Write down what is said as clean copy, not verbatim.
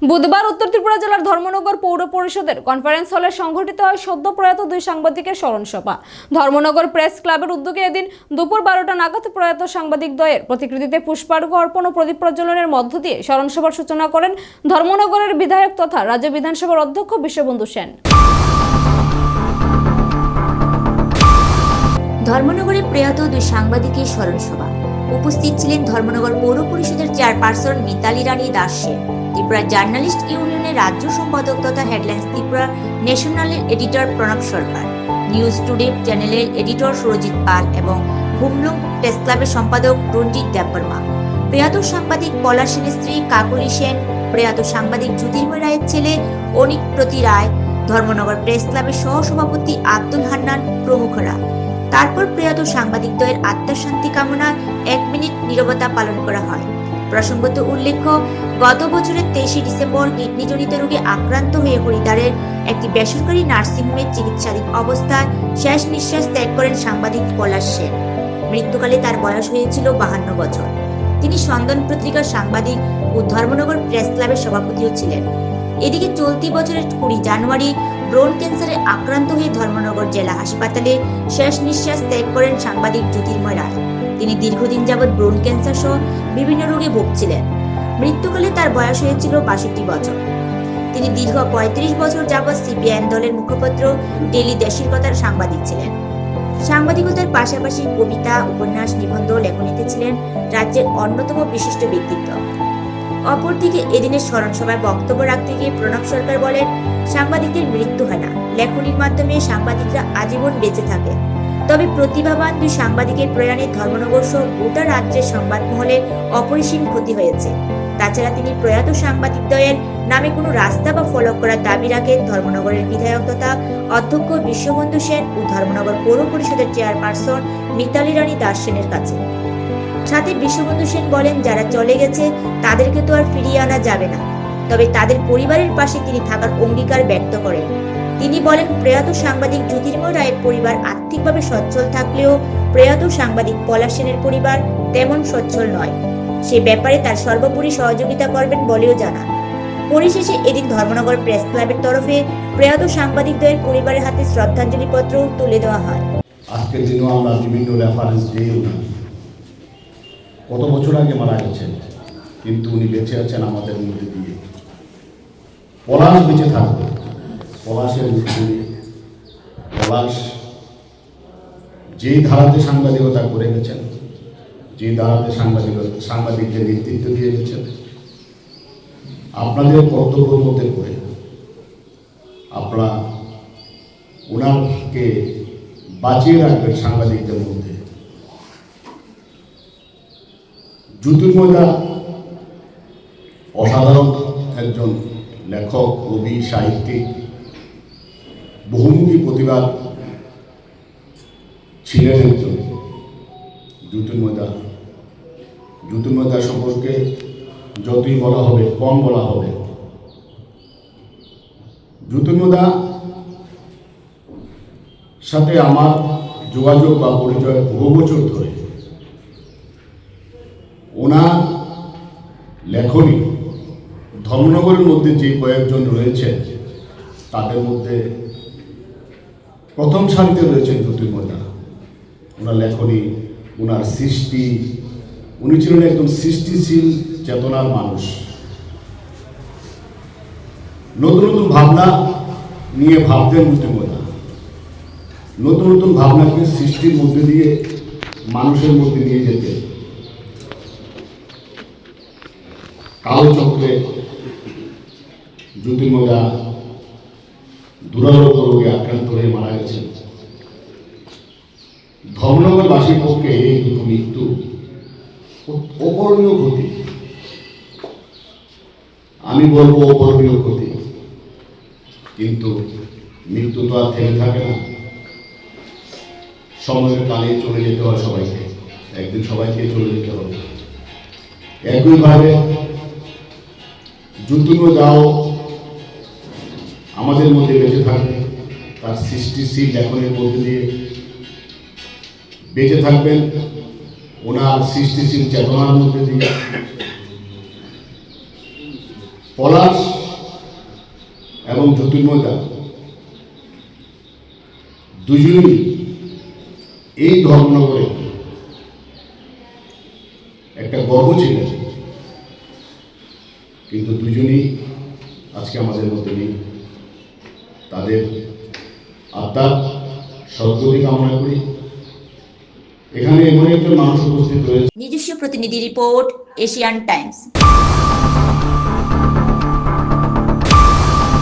বুধবার উত্তর ত্রিপুরা জেলার ধর্মনগর পৌর পরিষদের কনফারেন্স হলে সংঘটিত হয় সদ্য প্রয়াত দুই সাংবাদিকের স্মরণ সভা। ধর্মনগর প্রেস ক্লাবের উদ্যোগে এদিন দুপুর 12টা নাগাদ প্রয়াত সাংবাদিক দ্বয়ের প্রতিকৃতিতে পুষ্পার্ঘ্য অর্পণ ও প্রদীপ প্রজ্বলনের মধ্য দিয়ে স্মরণ সভার সূচনা করেন ধর্মনগরের বিধায়ক তথা রাজ্য বিধানসভার অধ্যক্ষ বিশ্ববন্ধু সেন। ধর্মনগরে প্রয়াত দুই সাংবাদিকের স্মরণ সভা। উপস্থিত ছিলেন ধর্মনগর পৌর পরিষদের চেয়ারপারসন মিতালি রানী দাস সেন, ত্রিপুরা জার্নালিস্ট ইউনিয়নের রাজ্য সম্পাদক তথা হেডলাইন্স ত্রিপুরা ন্যাশনালের এডিটর প্রণব সরকার, নিউজ টুডে চ্যানেলের এডিটর সুরজিৎ পাল এবং হুমলুং প্রেস ক্লাবের সম্পাদক রঞ্জিত দেববর্মা। প্রয়াত সাংবাদিক পলাশ সেনের স্ত্রী কাকলি সেন, প্রয়াত সাংবাদিক জ্যোতির্ময় রায়ের ছেলে অনিক প্রতি রায়, ধর্মনগর প্রেস ক্লাবের সহসভাপতি আব্দুল হান্নান প্রমুখরা। তারপর প্রয়াত সাংবাদিকদ্বয়ের আত্মার শান্তি কামনায় 1 মিনিট নীরবতা পালন করা হয়। প্রসঙ্গত উল্লেখ্য, গত বছরের 23 ডিসেম্বর কিডনিজনিত রোগে আক্রান্ত হয়ে হরিদ্বারের একটি বেসরকারি নার্সিংহোমে চিকিৎসাধীন অবস্থায় শেষ নিঃশ্বাস ত্যাগ করেন সাংবাদিক পলাশ সেন। মৃত্যুকালে তার বয়স হয়েছিল 52 বছর। তিনি সন্দন পত্রিকার সাংবাদিক ও ধর্মনগর প্রেস ক্লাবের সভাপতিও ছিলেন। এদিকে চলতি বছরের 20 জানুয়ারি ব্রোন ক্যান্সারে আক্রান্ত হয়ে ধর্মনগর জেলা হাসপাতালে শেষ নিঃশ্বাস ত্যাগ করেন সাংবাদিক জ্যোতির্ময় রায়। তিনি দীর্ঘদিন যাবৎ ব্রোন ক্যান্সার সহ বিভিন্ন রোগে ভুগছিলেন। মৃত্যুকালে তার বয়স হয়েছিল 62 বছর। তিনি দীর্ঘ 35 বছর যাবৎ সিপিআইএম দলের মুখপত্র ডেইলি দেশের কথার সাংবাদিক ছিলেন। সাংবাদিকতার পাশাপাশি কবিতা, উপন্যাস, নিবন্ধ লেখনীতে ছিলেন রাজ্যের অন্যতম বিশিষ্ট ব্যক্তিত্ব। অপরদিকে এদিনের স্মরণ সভায় বক্তব্য রাখতে গিয়ে প্রণব সরকার বলেন, সাংবাদিকদের মৃত্যু হয় না, লেখনীর মাধ্যমে সাংবাদিকরা আজীবন বেঁচে থাকে। তবে প্রতিভাবান দুই সাংবাদিকের প্রয়াণে ধর্মনগর সহ গোটা রাজ্যের সংবাদ মহলে অপরিসীম ক্ষতি হয়েছে। তাছাড়া তিনি প্রয়াত সাংবাদিকদ্বয়ের নামে কোনো রাস্তা বা ফলক করার দাবি রাখেন ধর্মনগরের বিধায়ক তথা অধ্যক্ষ বিশ্ববন্ধু সেন ও ধর্মনগর পৌর পরিষদের চেয়ারপারসন মিতালি রানী দাস সেনের কাছে। সাথে বিশ্ববন্ধু সেন বলেন, যারা চলে গেছে তাদেরকে তো আর ফিরিয়ে আনা যাবে না, তবে তাদের পরিবারের পাশে তিনি থাকার অঙ্গীকার ব্যক্ত করেন। তিনি বলেন, প্রয়াত সাংবাদিক জ্যোতির্ময় রায়ের পরিবার আর্থিকভাবে সচ্ছল থাকলেও প্রয়াত সাংবাদিক পলাশ সেনের পরিবার তেমন সচ্ছল নয়। সে ব্যাপারে তার সর্বোপরি সহযোগিতা করবেন বলেও জানান। পরিশেষে এদিন ধর্মনগর প্রেস ক্লাবের তরফে প্রয়াত সাংবাদিকদের পরিবারের হাতে শ্রদ্ধাঞ্জলি পত্র তুলে দেওয়া হয়। আজকের দিনেও আমরা বিভিন্ন রেফারেন্স দিই না, কত বছর আগে মারা গেছেন, কিন্তু উনি বেঁচে আছেন আমাদের মধ্যে দিয়ে। পলাশ বেঁচে থাকবে, পলাশের মৃত্যু, পলাশ যেই ধারাতে সাংবাদিকতা করে গেছেন, যে ধারাতে সাংবাদিকদের নেতৃত্ব দিয়ে গেছেন, আপনাদের কর্তব্যের মধ্যে করে আপনারা ওনাকে বাঁচিয়ে রাখবেন সাংবাদিকদের মধ্যে। জ্যোতির্ময় দা অসাধারণ একজন লেখক, কবি, সাহিত্যিক, বহুমুখী প্রতিভা ছিলেন একজন। জ্যোতির্ময় দা সম্পর্কে যতই বলা হবে কম বলা হবে। জ্যোতির্ময় দা সাথে আমার যোগাযোগ বা পরিচয় বহু বছর ধরে। ওনার লেখনী ধর্মনগরের মধ্যে যে কয়েকজন রয়েছে তাদের মধ্যে প্রথম সারিতে রয়েছেন জ্যোতির্ময় দা। ওনার লেখনী, ওনার সৃষ্টি, উনি ছিলেন একদম সৃষ্টিশীল চেতনার মানুষ। নতুন নতুন ভাবনা নিয়ে ভাবতেন জ্যোতির্ময় দা। নতুন নতুন ভাবনাকে সৃষ্টির মধ্যে দিয়ে মানুষের মধ্যে নিয়ে যেতেন। কালচক্রে জ্যোতির্ময় দা দুরারোগ্য রোগে আক্রান্ত হয়ে মারা গেছেন। ধর্মনগরবাসীর পক্ষে এই দুটো মৃত্যু অপূরণীয় ক্ষতি। আমি বলবো অপূরণীয় ক্ষতি, কিন্তু মৃত্যু তো আর থেমে থাকে না। সময়ের কালে চলে যেতে হয় সবাইকে, একদিন সবাইকে চলে যেতে হবে। একইভাবে জ্যোতির্ময় দাও আমাদের মধ্যে বেঁচে থাকবে, তার সৃষ্টিশীল লেখনের মধ্যে দিয়ে বেঁচে থাকবেন, ওনার সৃষ্টিশীল চেতনার মধ্যে দিয়ে। পলাশ এবং জ্যোতির্ময় দা দুজনই এই ধর্মনগরে একটা গর্ব ছিলেন, কিন্তু দুজনই আজকে আমাদের মধ্যে নেই। তাদের আত্মার সদ্গতি কামনা করি। এখানে এমন একজন মানুষ উপস্থিত রয়েছে। নিজস্ব প্রতিনিধি রিপোর্ট, এশিয়ান টাইমস।